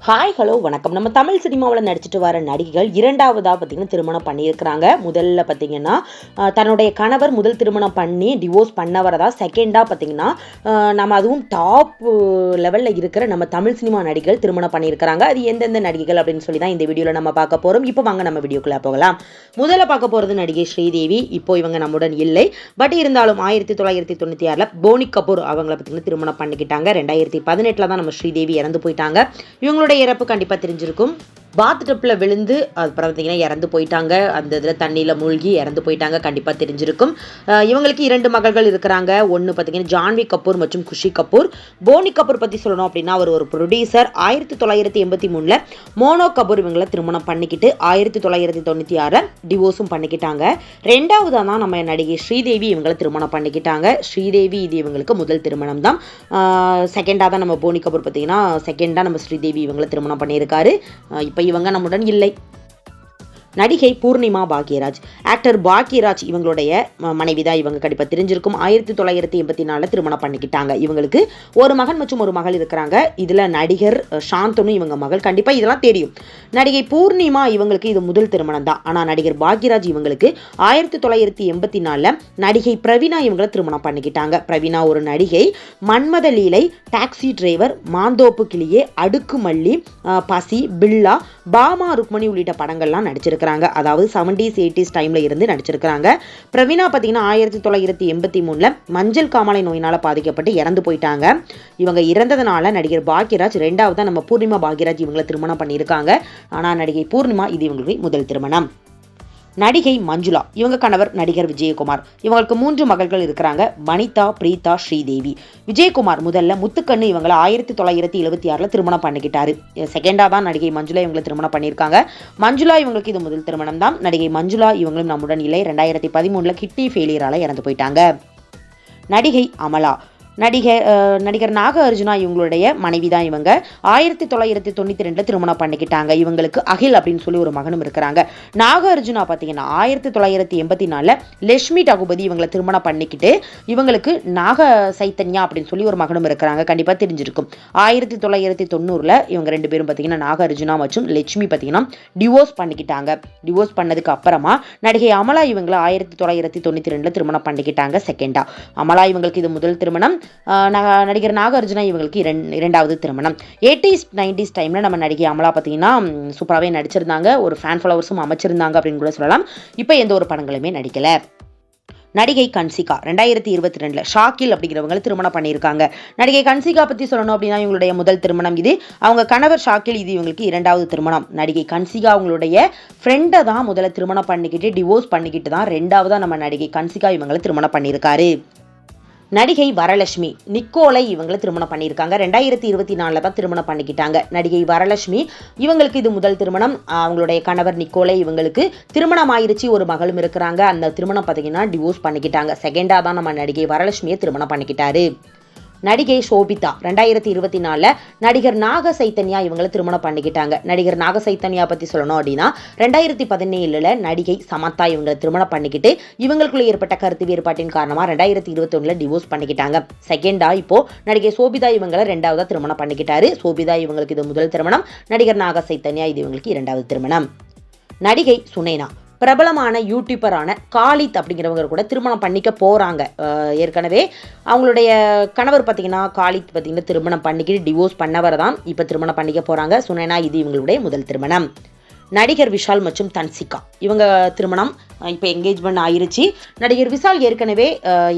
Hi hello வணக்கம். நம்ம தமிழ் சினிமாவில் நடிச்சிட்டு வர நடிகைகள் இரண்டாவதாக பார்த்திங்கன்னா திருமணம் பண்ணியிருக்கிறாங்க. முதல்ல பார்த்திங்கன்னா தன்னுடைய கணவர் முதல் திருமணம் பண்ணி டிவோர்ஸ் பண்ணவரை தான். செகண்டாக பார்த்திங்கன்னா நம்ம அதுவும் டாப் லெவலில் இருக்கிற நம்ம தமிழ் சினிமா நடிகைகள் திருமணம் பண்ணியிருக்கிறாங்க. அது எந்தெந்த நடிகைகள் அப்படின்னு சொல்லி தான் இந்த வீடியோவில் நம்ம பார்க்க போகிறோம். இப்போ வாங்க நம்ம வீடியோக்குள்ளே போகலாம். முதல்ல பார்க்க போகிறது நடிகை ஸ்ரீதேவி. இப்போ இவங்க நம்முடன் இல்லை. பட் இருந்தாலும் 1996 போனி கபூர் அவங்கள பார்த்திங்கன்னா திருமணம் பண்ணிக்கிட்டாங்க. 2018 தான் நம்ம ஸ்ரீதேவி இறந்து போயிட்டாங்க. இவங்களுடைய இறப்பு கண்டிப்பாக தெரிஞ்சிருக்கும். பாத் டப்பில் விழுந்து அப்புறம் பார்த்தீங்கன்னா இறந்து போயிட்டாங்க. அந்த இதில் தண்ணியில் மூழ்கி இறந்து போயிட்டாங்க. கண்டிப்பாக தெரிஞ்சிருக்கும். இவங்களுக்கு 2 மகள்கள் இருக்கிறாங்க. ஒன்று பார்த்தீங்கன்னா ஜான்வி கபூர் மற்றும் குஷி கபூர். போனி கபூர் பற்றி சொல்லணும் அப்படின்னா அவர் ஒரு ப்ரொடியூசர். 1983 மோனோ கபூர் இவங்களை திருமணம் பண்ணிக்கிட்டு 1996 டிவோர்ஸும் பண்ணிக்கிட்டாங்க. ரெண்டாவதாக தான் நம்ம நடிகை ஸ்ரீதேவி இவங்களை திருமணம் பண்ணிக்கிட்டாங்க. ஸ்ரீதேவி இது இவங்களுக்கு முதல் திருமணம் தான். செகண்டாக தான் நம்ம போனி கபூர் பார்த்தீங்கன்னா செகண்டாக நம்ம ஸ்ரீதேவி இவங்களை திருமணம் பண்ணியிருக்காரு. இப்போ இவங்க நம்முடன் இல்லை. நடிகை பூர்ணிமா பாக்யராஜ். ஆக்டர் பாக்யராஜ் இவங்களுடைய மனைவி தான். இவங்க கண்டிப்பாக தெரிஞ்சிருக்கும். 1984 திருமணம் பண்ணிக்கிட்டாங்க. இவங்களுக்கு ஒரு மகன் மற்றும் ஒரு மகள் இருக்கிறாங்க. இதில் நடிகர் சாந்தனு இவங்க மகள். கண்டிப்பாக இதெல்லாம் தெரியும். நடிகை பூர்ணிமா இவங்களுக்கு இது முதல் திருமணம் தான். ஆனால் நடிகர் பாக்யராஜ் இவங்களுக்கு 1984 நடிகை பிரவீனா இவங்களை திருமணம் பண்ணிக்கிட்டாங்க. பிரவீனா ஒரு நடிகை. மன்மத லீலை, டாக்ஸி டிரைவர், மாந்தோப்பு கிளியே, அடுக்குமல்லி, பசி, பில்லா, பாமா ருக்மணி உள்ளிட்ட படங்கள்லாம் நடிச்சிருக்கிறாங்க. அதாவது 70s 80s டைம்ல இருந்து நடிச்சிருக்கிறாங்க. பிரவீனா பார்த்தீங்கன்னா 1983 மஞ்சள் காமாலை நோயினால பாதிக்கப்பட்டு இறந்து போயிட்டாங்க. இவங்க இறந்ததுனால நடிகர் பாக்யராஜ் ரெண்டாவதா நம்ம பூர்ணிமா பாக்யராஜ் இவங்களை திருமணம் பண்ணியிருக்காங்க. ஆனால் நடிகை பூர்ணிமா இது இவங்களுக்கு முதல் திருமணம். நடிகை மஞ்சுளா இவங்க கணவர் நடிகர் விஜயகுமார். இவங்களுக்கு 3 மகள்கள் இருக்கிறாங்க. வனிதா, பிரீதா, ஸ்ரீதேவி. விஜயகுமார் முதல்ல முத்துக்கண்ணு இவங்களை 1976 திருமணம் பண்ணிக்கிட்டாரு. செகண்டாக தான் நடிகை மஞ்சுளா இவங்களை திருமணம் பண்ணியிருக்காங்க. மஞ்சுளா இவங்களுக்கு இது முதல் திருமணம் தான். நடிகை மஞ்சுளா இவங்களும் நம்முடன் இல்லை. 2013 கிட்னி ஃபெயிலியரால இறந்து போயிட்டாங்க. நடிகை அமலா. நடிகர் நாக அர்ஜுனா இவங்களுடைய மனைவி தான் இவங்க. 1992 திருமணம் பண்ணிக்கிட்டாங்க. இவங்களுக்கு அகில் அப்படின்னு சொல்லி ஒரு மகனும் இருக்கிறாங்க. நாக அர்ஜுனா பார்த்தீங்கன்னா 1984 லட்சுமி டகுபதி இவங்களை திருமணம் பண்ணிக்கிட்டு இவங்களுக்கு நாக சைத்தன்யா அப்படின்னு சொல்லி ஒரு மகனும் இருக்கிறாங்க. கண்டிப்பாக தெரிஞ்சிருக்கும். 1990 இவங்க 2 பேரும் பார்த்தீங்கன்னா நாக அர்ஜுனா மற்றும் லட்சுமி பார்த்தீங்கன்னா டிவோர்ஸ் பண்ணிக்கிட்டாங்க. டிவோர்ஸ் பண்ணதுக்கு அப்புறமா நடிகை அமலா இவங்களை 1992 திருமணம் பண்ணிக்கிட்டாங்க. செகண்டா அமலா இவங்களுக்கு இது முதல் திருமணம். நடிகர் நாகார்ஜுனா இவங்களுக்கு இரண்டாவது திருமணம். 80s 90s டைம்ல நம்ம நடிகை அமலா பார்த்தீங்கன்னா சூப்பராகவே நடிச்சிருந்தாங்க. ஒரு ஃபேன் ஃபாலோவர்ஸும் அமைச்சிருந்தாங்க அப்படின்னு கூட சொல்லலாம். இப்போ எந்த ஒரு படங்களுமே நடிக்கல. நடிகை கன்சிகா 2022 ஷாக்கில் அப்படிங்கிறவங்களை திருமணம் பண்ணியிருக்காங்க. நடிகை கன்சிகா பற்றி சொல்லணும் அப்படின்னா இவங்களுடைய முதல் திருமணம் இது. அவங்க கணவர் ஷாக்கில் இது இவங்களுக்கு இரண்டாவது திருமணம். நடிகை கன்சிகா அவங்களுடைய ஃப்ரெண்டை தான் முதல்ல திருமணம் பண்ணிக்கிட்டு டிவோர்ஸ் பண்ணிக்கிட்டு தான் ரெண்டாவதாக நம்ம நடிகை கன்சிகா இவங்களை திருமணம் பண்ணியிருக்காரு. நடிகை வரலட்சுமி நிக்கோலை இவங்களை திருமணம் பண்ணியிருக்காங்க. 2024 தான் திருமணம் பண்ணிக்கிட்டாங்க. நடிகை வரலட்சுமி இவங்களுக்கு இது முதல் திருமணம். அவங்களுடைய கணவர் நிக்கோலை இவங்களுக்கு திருமணம் ஆயிருச்சு. ஒரு மகளும் இருக்கிறாங்க. அந்த திருமணம் பார்த்தீங்கன்னா டிவோர்ஸ் பண்ணிக்கிட்டாங்க. செகண்டாக தான் நம்ம நடிகை வரலட்சுமியை திருமணம் பண்ணிக்கிட்டாரு. நடிகை சோபிதா 2024 நடிகர் நாக சைத்தன்யா இவங்களை திருமணம் பண்ணிக்கிட்டாங்க. நடிகர் நாக சைத்தன்யா பற்றி சொல்லணும் அப்படின்னா 2017 நடிகை சமந்தா இவங்களை திருமணம் பண்ணிக்கிட்டு இவங்களுக்குள்ள ஏற்பட்ட கருத்து வேறுபாட்டின் காரணமாக 2021 டிவோர்ஸ் பண்ணிக்கிட்டாங்க. செகண்டா இப்போ நடிகை சோபிதா இவங்களை ரெண்டாவதா திருமணம் பண்ணிக்கிட்டாரு. சோபிதா இவங்களுக்கு இது முதல் திருமணம். நடிகர் நாக சைத்தன்யா இது இவங்களுக்கு இரண்டாவது திருமணம். நடிகை சுனேனா பிரபலமான யூடியூபரான காலித் அப்படிங்கிறவங்க கூட திருமணம் பண்ணிக்க போகிறாங்க. ஏற்கனவே அவங்களுடைய கணவர் பார்த்தீங்கன்னா காலித் பார்த்தீங்கன்னா திருமணம் பண்ணிக்கிட்டு டிவோர்ஸ் பண்ணவர் தான் இப்போ திருமணம் பண்ணிக்க போகிறாங்க. சுனேனா இது இவங்களுடைய முதல் திருமணம். நடிகர் விஷால் மற்றும் தன்சிகா இவங்க திருமணம் இப்போ என்கேஜ்மெண்ட் ஆயிருச்சு. நடிகர் விஷால் ஏற்கனவே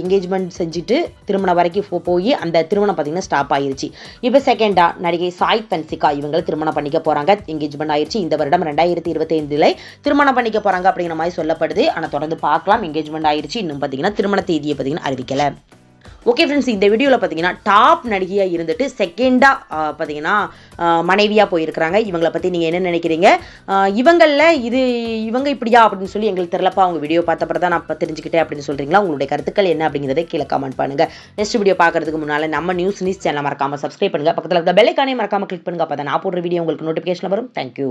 என்கேஜ்மெண்ட் செஞ்சுட்டு திருமணம் வரைக்கும் போய் அந்த திருமணம் பார்த்தீங்கன்னா ஸ்டாப் ஆயிருச்சு. இப்போ செகண்டா நடிகை சாய் தன்சிகா இவங்களை திருமணம் பண்ணிக்க போகிறாங்க. என்கேஜ்மெண்ட் ஆயிருச்சு. இந்த வருடம் 2025 திருமணம் பண்ணிக்க போகிறாங்க அப்படிங்கிற மாதிரி சொல்லப்படுது. ஆனால் தொடர்ந்து பார்க்கலாம். என்கேஜ்மெண்ட் ஆயிருச்சு. இன்னும் பார்த்தீங்கன்னா திருமண தேதியை பார்த்தீங்கன்னா அறிவிக்கலை. ஓகே ஃப்ரெண்ட்ஸ், இந்த வீடியோவில் பார்த்தீங்கன்னா டாப் நடிகையாக இருந்துட்டு செகண்டாக பார்த்தீங்கன்னா மனைவியாக போயிருக்கிறாங்க. இவங்களை பற்றி நீங்கள் என்ன நினைக்கிறீங்க? இவங்க இப்படியா அப்படின்னு சொல்லி எங்களுக்கு தெரியலப்பா. அவங்க வீடியோ பார்த்தப்பறம் தான் நான் இப்போ தெரிஞ்சுக்கிட்டேன் அப்படின்னு சொல்கிறீங்களா? உங்களுடைய கருத்துக்கள் என்ன அப்படிங்கிறத கீழே கமெண்ட் பண்ணுங்கள். நெக்ஸ்ட் வீடியோ பார்க்கறதுக்கு முன்னால் நம்ம நியூஸ் சேனலை மறக்காமல் சப்ஸ்கிரைப் பண்ணுங்கள். பக்கத்தில் இருக்க பெல் ஐகானை மறக்காமல் கிளிக் பண்ணுங்கள். அப்போ தான் நான் போடுற வீடியோ உங்களுக்கு நோட்டிஃபிகேஷன் வரும். தேங்க்யூ.